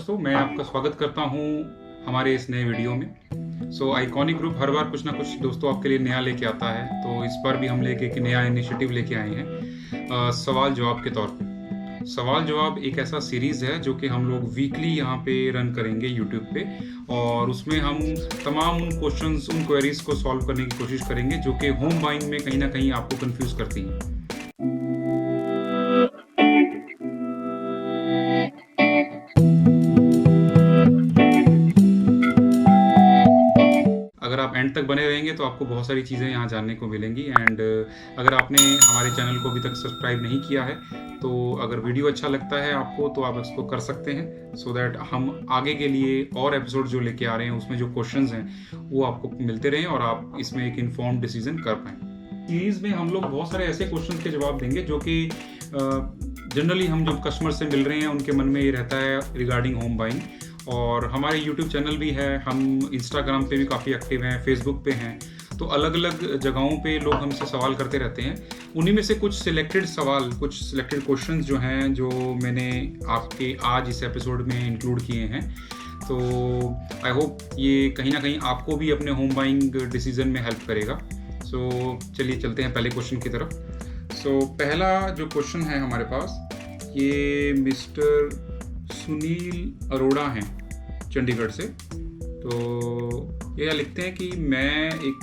दोस्तों, मैं आपका स्वागत करता हूं हमारे इस नए वीडियो में। आइकॉनिक ग्रुप हर बार कुछ ना कुछ दोस्तों आपके लिए नया लेके आता है। तो इस बार भी हम लेके एक नया इनिशिएटिव लेके आए हैं सवाल जवाब के तौर पे। सवाल जवाब एक ऐसा सीरीज़ है जो कि हम लोग वीकली यहाँ पे रन करेंगे यूट्यूब पे, और उसमें हम तमाम उन क्वेश्चंस, उन क्वेरीज को सॉल्व करने की कोशिश करेंगे जो कि होम बाइंग में कहीं ना कहीं आपको कंफ्यूज करती हैं। अगर आप एंड तक बने रहेंगे तो आपको बहुत सारी चीज़ें यहाँ जानने को मिलेंगी। एंड अगर आपने हमारे चैनल को अभी तक सब्सक्राइब नहीं किया है तो अगर वीडियो अच्छा लगता है आपको तो आप इसको कर सकते हैं, सो दैट हम आगे के लिए और एपिसोड जो लेके आ रहे हैं उसमें जो क्वेश्चंस हैं वो आपको मिलते रहें और आप इसमें एक इन्फॉर्म्ड डिसीजन कर पाएँ। सीरीज़ में हम लोग बहुत सारे ऐसे क्वेश्चंस के जवाब देंगे जो कि जनरली हम जब कस्टमर से मिल रहे हैं उनके मन में ये रहता है रिगार्डिंग होम बाइंग। और हमारे YouTube चैनल भी है, हम Instagram पे भी काफ़ी एक्टिव हैं, Facebook पे हैं। तो अलग अलग जगहों पे लोग हमसे सवाल करते रहते हैं। उन्हीं में से कुछ सिलेक्टेड सवाल, कुछ सिलेक्टेड क्वेश्चंस जो हैं जो मैंने आपके आज इस एपिसोड में इंक्लूड किए हैं। तो आई होप ये कहीं ना कहीं आपको भी अपने होम बाइंग डिसीजन में हेल्प करेगा। चलिए चलते हैं पहले क्वेश्चन की तरफ। पहला जो क्वेश्चन है हमारे पास, ये मिस्टर सुनील अरोड़ा हैं चंडीगढ़ से। तो ये लिखते हैं कि मैं एक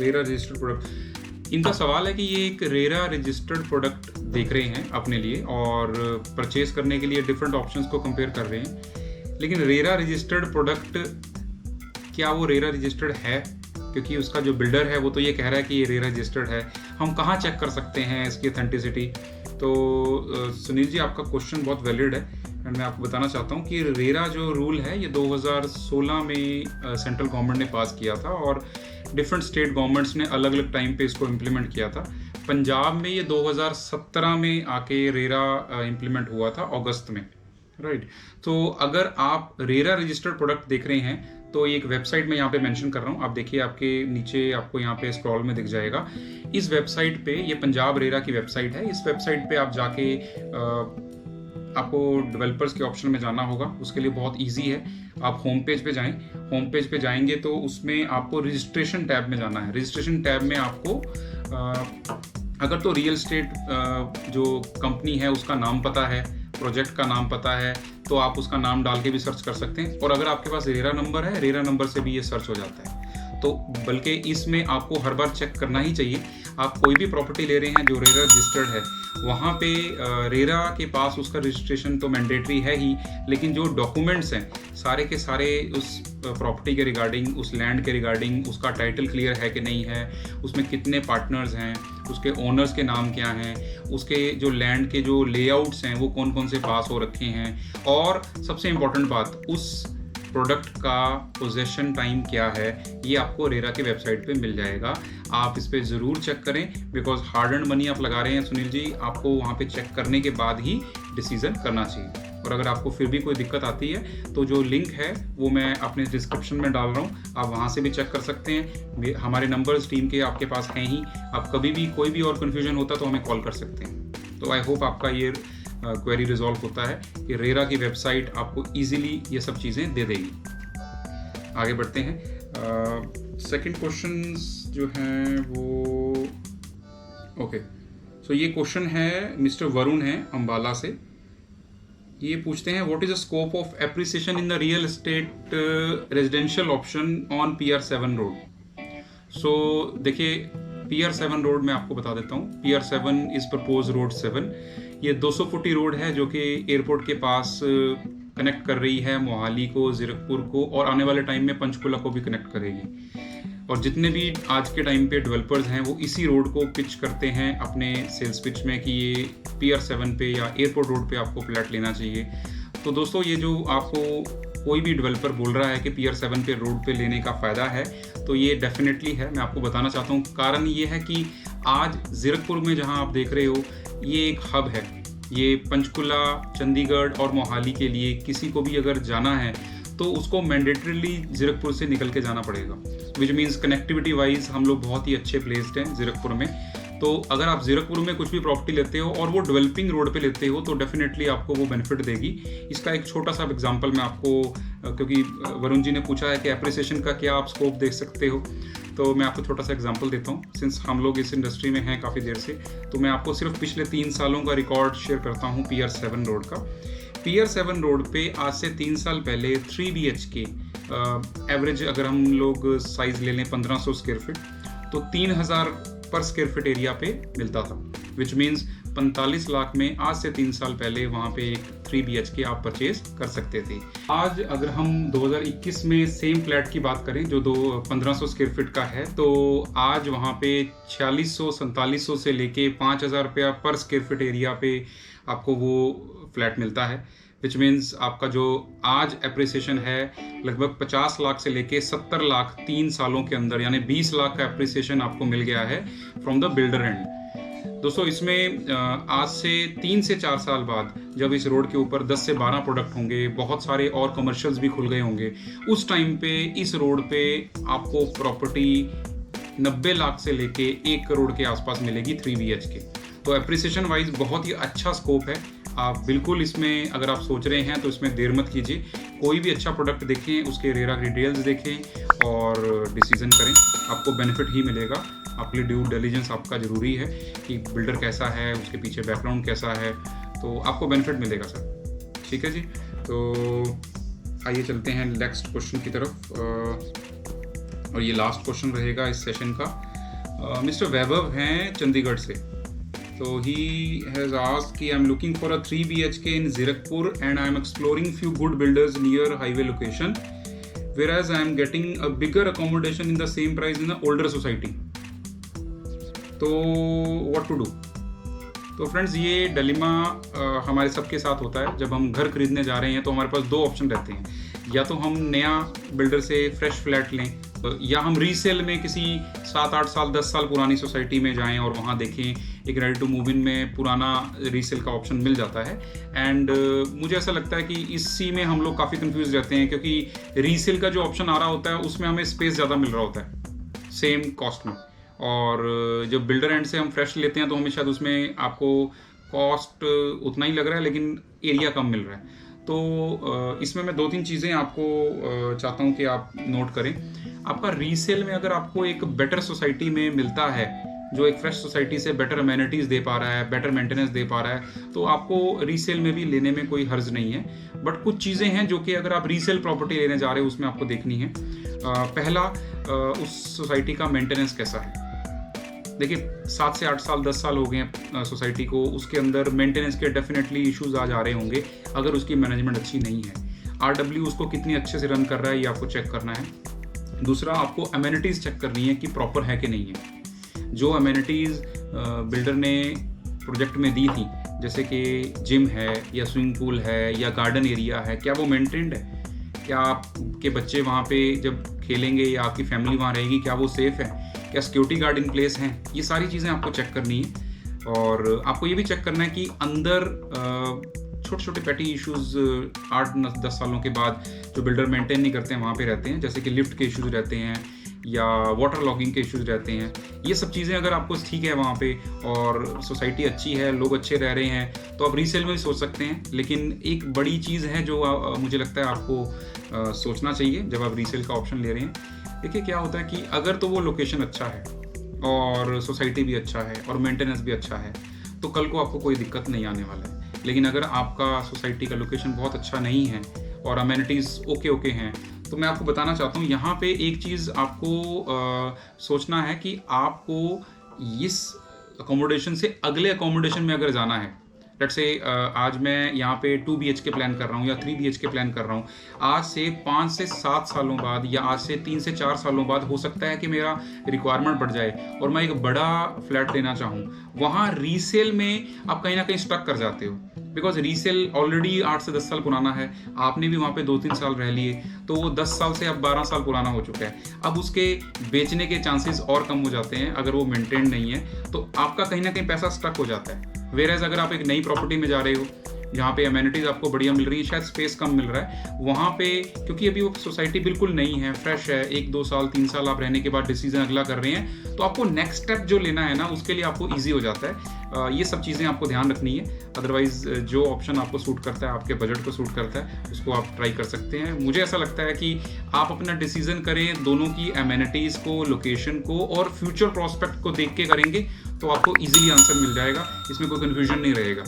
रेरा रजिस्टर्ड प्रोडक्ट, इनका सवाल है कि ये एक रेरा रजिस्टर्ड प्रोडक्ट देख रहे हैं अपने लिए और परचेज करने के लिए डिफरेंट ऑप्शंस को कंपेयर कर रहे हैं। लेकिन रेरा रजिस्टर्ड प्रोडक्ट, क्या वो रेरा रजिस्टर्ड है? क्योंकि उसका जो बिल्डर है वो तो ये कह रहा है कि ये रेरा रजिस्टर्ड है। हम कहाँ चेक कर सकते हैं इसकी ऑथेंटिसिटी? तो सुनील जी, आपका क्वेश्चन बहुत वैलिड है एंड मैं आपको बताना चाहता हूँ कि रेरा जो रूल है ये 2016 में सेंट्रल गवर्नमेंट ने पास किया था और डिफरेंट स्टेट गवर्नमेंट्स ने अलग अलग टाइम पे इसको इम्प्लीमेंट किया था। पंजाब में ये 2017 में आके रेरा इम्प्लीमेंट हुआ था अगस्त में, राइट। तो अगर आप रेरा रजिस्टर्ड प्रोडक्ट देख रहे हैं तो एक वेबसाइट में यहाँ पे मेंशन कर रहा हूँ, आप देखिए आपके नीचे आपको यहाँ पे स्क्रॉल में दिख जाएगा। इस वेबसाइट पे, ये पंजाब रेरा की वेबसाइट है, इस वेबसाइट पे आप जाके आपको डेवलपर्स के ऑप्शन में जाना होगा। उसके लिए बहुत इजी है, आप होम पेज पे जाएं। होम पेज पे जाएंगे तो उसमें आपको रजिस्ट्रेशन टैब में जाना है। रजिस्ट्रेशन टैब में आपको अगर तो रियल एस्टेट जो कंपनी है उसका नाम पता है, प्रोजेक्ट का नाम पता है, तो आप उसका नाम डाल के भी सर्च कर सकते हैं। और अगर आपके पास रेरा नंबर है, रेरा नंबर से भी ये सर्च हो जाता है। तो बल्कि इसमें आपको हर बार चेक करना ही चाहिए। आप कोई भी प्रॉपर्टी ले रहे हैं जो रेरा रजिस्टर्ड है, वहाँ पे रेरा के पास उसका रजिस्ट्रेशन तो मैंडेटरी है ही, लेकिन जो डॉक्यूमेंट्स हैं सारे के सारे उस प्रॉपर्टी के रिगार्डिंग, उस लैंड के रिगार्डिंग, उसका टाइटल क्लियर है कि नहीं है, उसमें कितने पार्टनर्स हैं, उसके ओनर्स के नाम क्या हैं, उसके जो लैंड के जो लेआउट्स हैं वो कौन कौन से पास हो रखे हैं, और सबसे इम्पोर्टेंट बात, उस प्रोडक्ट का पोजेशन टाइम क्या है, ये आपको रेरा की वेबसाइट पे मिल जाएगा। आप इस पे ज़रूर चेक करें, बिकॉज हार्ड एंड मनी आप लगा रहे हैं सुनील जी, आपको वहाँ पे चेक करने के बाद ही डिसीजन करना चाहिए। और अगर आपको फिर भी कोई दिक्कत आती है तो जो लिंक है वो मैं अपने डिस्क्रिप्शन में डाल रहा हूँ, आप वहाँ से भी चेक कर सकते हैं। हमारे नंबर्स टीम के आपके पास हैं ही, आप कभी भी कोई भी और कन्फ्यूजन होता तो हमें कॉल कर सकते हैं। तो आई होप आपका ये क्वेरी रिजॉल्व होता है कि रेरा की वेबसाइट आपको इजीली ये सब चीज़ें दे देगी। आगे बढ़ते हैं। सेकंड क्वेश्चंस जो हैं वो ये क्वेश्चन है मिस्टर वरुण है अम्बाला से। ये पूछते हैं, what is the scope of appreciation in the real estate residential option on PR7 road. देखिए, PR7 रोड मैं आपको बता देता हूँ। PR7 is propose road 7। ये 200 फुटी रोड है जो कि एयरपोर्ट के पास कनेक्ट कर रही है मोहाली को, जीरकपुर को, और आने वाले टाइम में पंचकुला को भी कनेक्ट करेगी। और जितने भी आज के टाइम पे डेवलपर्स हैं वो इसी रोड को पिच करते हैं अपने सेल्स पिच में कि ये PR7 पे या एयरपोर्ट रोड पे आपको फ्लैट लेना चाहिए। तो दोस्तों, ये जो आपको कोई भी डेवलपर बोल रहा है कि PR7 पे रोड पे लेने का फ़ायदा है, तो ये डेफिनेटली है। मैं आपको बताना चाहता हूँ, कारण ये है कि आज जीरकपुर में जहाँ आप देख रहे हो, ये एक हब है। ये पंचकुला, चंडीगढ़ और मोहाली के लिए किसी को भी अगर जाना है तो उसको मैंडेटरीली जीरकपुर से निकल के जाना पड़ेगा, विच मीन्स कनेक्टिविटी वाइज हम लोग बहुत ही अच्छे प्लेस्ड हैं जीरकपुर में। तो अगर आप जीरकपुर में कुछ भी प्रॉपर्टी लेते हो और वो डेवलपिंग रोड पे लेते हो तो डेफिनेटली आपको वो बेनिफिट देगी। इसका एक छोटा सा एग्जांपल मैं आपको, क्योंकि वरुण जी ने पूछा है कि एप्रिसिएशन का क्या आप स्कोप देख सकते हो, तो मैं आपको छोटा सा एग्जांपल देता हूँ। सिंस हम लोग इस इंडस्ट्री में हैं काफ़ी देर से, तो मैं आपको सिर्फ पिछले 3 सालों का रिकॉर्ड शेयर करता हूँ PR 7 रोड का। PR 7 रोड पे आज से 3 साल पहले 3 BHK एवरेज अगर हम लोग साइज ले लें 1500 स्क्वायर फीट, तो 3000 पर स्क्वायर फीट एरिया पे मिलता था, विच मीन्स 45 लाख में आज से 3 साल पहले वहाँ पे एक 3 BHK आप परचेज कर सकते थे। आज अगर हम 2021 में सेम फ्लैट की बात करें जो 1500 स्क्वायर फीट का है, तो आज वहाँ पे 4600-4700 से लेके 5000 रुपया पर स्क्वायर फीट एरिया पे आपको वो फ्लैट मिलता है, विच मीन्स आपका जो आज एप्रिसिएशन है लगभग 50 लाख से लेके 70 लाख 3 सालों के अंदर, यानी 20 लाख का एप्रिसिएशन आपको मिल गया है फ्रॉम द बिल्डर एंड। दोस्तों इसमें आज से 3 से 4 साल बाद जब इस रोड के ऊपर 10 से 12 प्रोडक्ट होंगे, बहुत सारे और कमर्शियल्स भी खुल गए होंगे, उस टाइम पे इस रोड पे आपको प्रॉपर्टी 90 लाख से लेके 1 करोड़ के आसपास मिलेगी 3 BHK। तो एप्रिसिएशन वाइज बहुत ही अच्छा स्कोप है। आप बिल्कुल इसमें अगर आप सोच रहे हैं तो इसमें देर मत कीजिए, कोई भी अच्छा प्रोडक्ट देखें, उसके रेरा डिटेल्स देखें और डिसीजन करें, आपको बेनिफिट ही मिलेगा। आपके लिए ड्यू डिलिजेंस आपका ज़रूरी है कि बिल्डर कैसा है, उसके पीछे बैकग्राउंड कैसा है, तो आपको बेनिफिट मिलेगा सर। ठीक है जी, तो आइए चलते हैं नेक्स्ट क्वेश्चन की तरफ, और ये लास्ट क्वेश्चन रहेगा इस सेशन का। मिस्टर वैभव हैं चंडीगढ़ से, तो he has asked कि I'm looking for a 3 BHK in Zirakpur and I'm exploring few good builders near highway location, whereas I'm getting a bigger accommodation in the same price in the older society. तो what to do? तो friends ये dilemma हमारे सबके साथ होता है। जब हम घर खरीदने जा रहे हैं तो हमारे पास 2 ऑप्शन रहते हैं, या तो हम नया बिल्डर से फ्रेश फ्लैट लें, या हम रीसेल में किसी 7-8 साल 10 साल पुरानी सोसाइटी में जाएं और वहाँ देखें एक रेडी टू मूव इन में पुराना रीसेल का ऑप्शन मिल जाता है। एंड मुझे ऐसा लगता है कि इसी में हम लोग काफ़ी कंफ्यूज रहते हैं, क्योंकि रीसेल का जो ऑप्शन आ रहा होता है उसमें हमें स्पेस ज़्यादा मिल रहा होता है सेम कॉस्ट में, और जब बिल्डर एंड से हम फ्रेश लेते हैं तो हमें शायद उसमें आपको कॉस्ट उतना ही लग रहा है लेकिन एरिया कम मिल रहा है। तो इसमें मैं 2-3 चीज़ें आपको चाहता हूँ कि आप नोट करें। आपका रीसेल में अगर आपको एक बेटर सोसाइटी में मिलता है जो एक फ्रेश सोसाइटी से बेटर अमेनिटीज़ दे पा रहा है, बेटर मेंटेनेंस दे पा रहा है, तो आपको रीसेल में भी लेने में कोई हर्ज नहीं है। बट कुछ चीज़ें हैं जो कि अगर आप रीसेल प्रॉपर्टी लेने जा रहे हो उसमें आपको देखनी है। पहला, उस सोसाइटी का मेंटेनेंस कैसा है। देखिए 7 से 8 साल 10 साल हो गए हैं सोसाइटी को, उसके अंदर मेंटेनेंस के डेफिनेटली इश्यूज आ जा रहे होंगे अगर उसकी मैनेजमेंट अच्छी नहीं है। RW उसको कितनी अच्छे से रन कर रहा है ये आपको चेक करना है। दूसरा, आपको अमेनिटीज़ चेक करनी है कि प्रॉपर है कि नहीं है। जो अमेनिटीज़ बिल्डर ने प्रोजेक्ट में दी थी, जैसे कि जिम है या स्विमिंग पूल है या गार्डन एरिया है, क्या वो मेंटेन्ड है, क्या आपके बच्चे वहाँ पे जब खेलेंगे या आपकी फैमिली वहाँ रहेगी क्या वो सेफ़ है, क्या सिक्योरिटी गार्ड इन प्लेस हैं, ये सारी चीज़ें आपको चेक करनी है। और आपको ये भी चेक करना है कि अंदर छोटे छोटे पैटी इश्यूज़ 8-10 सालों के बाद जो बिल्डर मेंटेन नहीं करते हैं वहाँ पे रहते हैं, जैसे कि लिफ्ट के इश्यूज़ रहते हैं या वाटर लॉगिंग के इश्यूज़ रहते हैं। ये सब चीज़ें अगर आपको ठीक है वहाँ पे और सोसाइटी अच्छी है, लोग अच्छे रह रहे हैं, तो आप रीसेल में भी सोच सकते हैं। लेकिन एक बड़ी चीज़ है जो मुझे लगता है आपको सोचना चाहिए जब आप रीसेल का ऑप्शन ले रहे हैं। देखिए क्या होता है कि अगर तो वो लोकेशन अच्छा है और सोसाइटी भी अच्छा है और मेंटेनेंस भी अच्छा है तो कल को आपको कोई दिक्कत नहीं आने वाला है। लेकिन अगर आपका सोसाइटी का लोकेशन बहुत अच्छा नहीं है और अमेनिटीज़ ओके हैं, तो मैं आपको बताना चाहता हूँ यहाँ पे एक चीज़ आपको सोचना है कि आपको इस अकोमोडेशन से अगले अकोमोडेशन में अगर जाना है, लेट्स से आज मैं यहाँ पे 2 BHK प्लान कर रहा हूँ या 3 BHK प्लान कर रहा हूँ, आज से 5 से 7 सालों बाद या आज से 3 से 4 सालों बाद हो सकता है कि मेरा रिक्वायरमेंट बढ़ जाए और मैं एक बड़ा फ्लैट लेना चाहूँ। वहाँ रीसेल में आप कहीं ना कहीं स्टक कर जाते हो, बिकॉज रीसेल ऑलरेडी 8 से 10 साल पुराना है, आपने भी वहाँ पे 2-3 साल रह लिए, तो वो 10 साल से अब 12 साल पुराना हो चुका है। अब उसके बेचने के चांसेस और कम हो जाते हैं अगर वो मेंटेन नहीं है, तो आपका कहीं ना कहीं पैसा स्टक हो जाता है। वेरेज अगर आप एक नई प्रॉपर्टी में जा रहे हो जहाँ पे एमेनिटीज़ आपको बढ़िया मिल रही है, शायद स्पेस कम मिल रहा है वहाँ पे, क्योंकि अभी वो सोसाइटी बिल्कुल नई है, फ्रेश है, 1-2 साल 3 साल आप रहने के बाद डिसीजन अगला कर रहे हैं, तो आपको नेक्स्ट स्टेप जो लेना है ना उसके लिए आपको ईजी हो जाता है। ये सब चीज़ें आपको ध्यान रखनी है। अदरवाइज जो ऑप्शन आपको सूट करता है, आपके बजट को सूट करता है, उसको आप ट्राई कर सकते हैं। मुझे ऐसा लगता है कि आप अपना डिसीजन करें दोनों की एमेनिटीज़ को, लोकेशन को और फ्यूचर प्रोस्पेक्ट को देख के करेंगे तो आपको ईजिली आंसर मिल जाएगा, इसमें कोई कन्फ्यूजन नहीं रहेगा,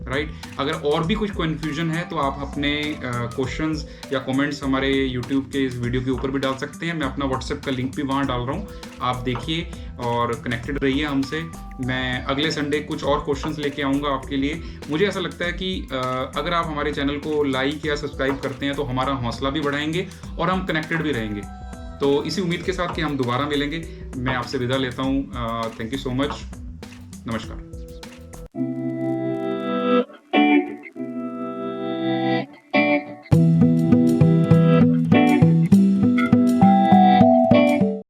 राइट। अगर और भी कुछ कन्फ्यूजन है तो आप अपने क्वेश्चंस या कमेंट्स हमारे यूट्यूब के इस वीडियो के ऊपर भी डाल सकते हैं। मैं अपना व्हाट्सएप का लिंक भी वहाँ डाल रहा हूँ, आप देखिए और कनेक्टेड रहिए हमसे। मैं अगले संडे कुछ और क्वेश्चंस लेके आऊँगा आपके लिए। मुझे ऐसा लगता है कि अगर आप हमारे चैनल को लाइक या सब्सक्राइब करते हैं तो हमारा हौसला भी बढ़ाएंगे और हम कनेक्टेड भी रहेंगे। तो इसी उम्मीद के साथ कि हम दोबारा मिलेंगे, मैं आपसे विदा लेता हूँ। Thank you so much. नमस्कार।